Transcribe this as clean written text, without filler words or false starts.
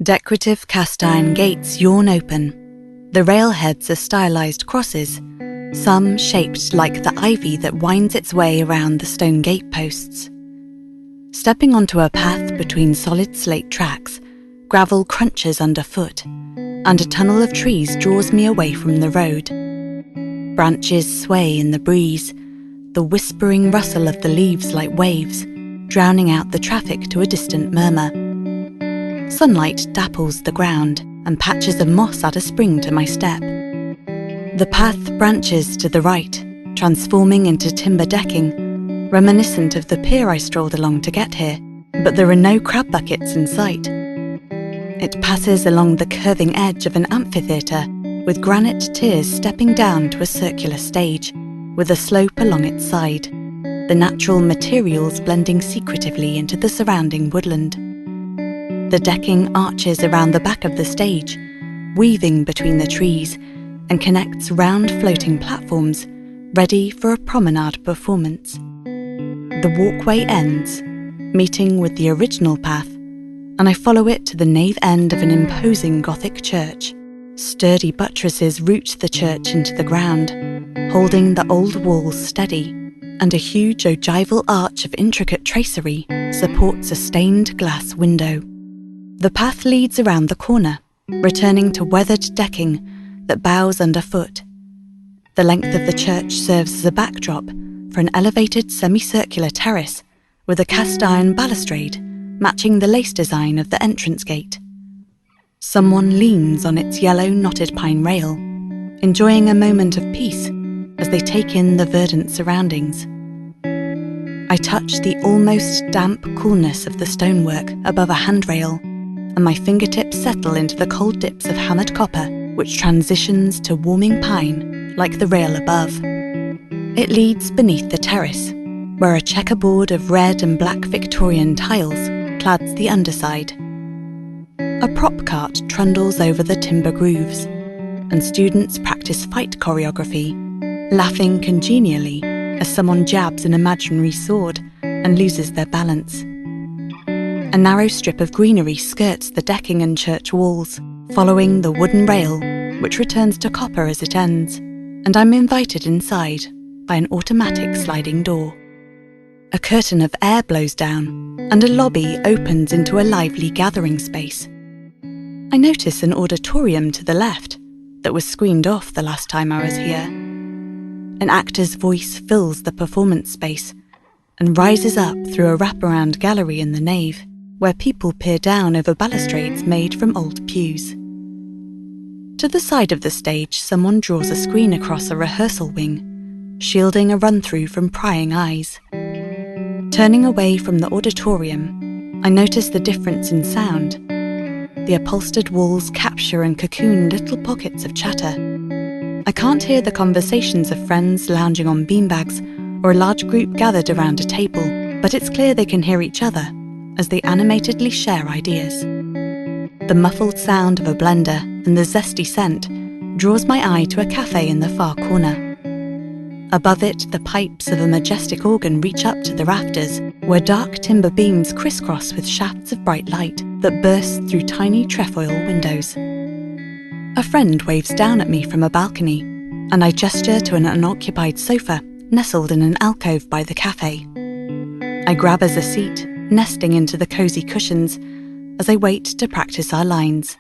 Decorative cast-iron gates yawn open. The railheads are stylized crosses, some shaped like the ivy that winds its way around the stone gateposts. Stepping onto a path between solid slate tracks, gravel crunches underfoot, and a tunnel of trees draws me away from the road. Branches sway in the breeze, the whispering rustle of the leaves like waves, drowning out the traffic to a distant murmur. Sunlight dapples the ground, and patches of moss add a spring to my step. The path branches to the right, transforming into timber decking, reminiscent of the pier I strolled along to get here, but there are no crab buckets in sight. It passes along the curving edge of an amphitheatre, with granite tiers stepping down to a circular stage, with a slope along its side, the natural materials blending secretively into the surrounding woodland. The decking arches around the back of the stage, weaving between the trees, and connects round floating platforms, ready for a promenade performance. The walkway ends, meeting with the original path, and I follow it to the nave end of an imposing Gothic church. Sturdy buttresses root the church into the ground, holding the old walls steady, and a huge ogival arch of intricate tracery supports a stained glass window. The path leads around the corner, returning to weathered decking that bows underfoot. The length of the church serves as a backdrop for an elevated semicircular terrace with a cast-iron balustrade matching the lace design of the entrance gate. Someone leans on its yellow knotted pine rail, enjoying a moment of peace as they take in the verdant surroundings. I touch the almost damp coolness of the stonework above a handrail, and my fingertips settle into the cold dips of hammered copper, which transitions to warming pine like the rail above. It leads beneath the terrace, where a checkerboard of red and black Victorian tiles clads the underside. A prop cart trundles over the timber grooves, and students practice fight choreography, laughing congenially as someone jabs an imaginary sword and loses their balance. A narrow strip of greenery skirts the decking and church walls, following the wooden rail, which returns to copper as it ends, and I'm invited inside by an automatic sliding door. A curtain of air blows down, and a lobby opens into a lively gathering space. I notice an auditorium to the left that was screened off the last time I was here. An actor's voice fills the performance space and rises up through a wraparound gallery in the nave, where people peer down over balustrades made from old pews. To the side of the stage, someone draws a screen across a rehearsal wing, shielding a run-through from prying eyes. Turning away from the auditorium, I notice the difference in sound. The upholstered walls capture and cocoon little pockets of chatter. I can't hear the conversations of friends lounging on beanbags or a large group gathered around a table, but it's clear they can hear each other as they animatedly share ideas. The muffled sound of a blender and the zesty scent draws my eye to a cafe in the far corner. Above it, the pipes of a majestic organ reach up to the rafters, where dark timber beams crisscross with shafts of bright light that burst through tiny trefoil windows. A friend waves down at me from a balcony, and I gesture to an unoccupied sofa nestled in an alcove by the cafe. I grab as a seat, nesting into the cosy cushions as I wait to practice our lines.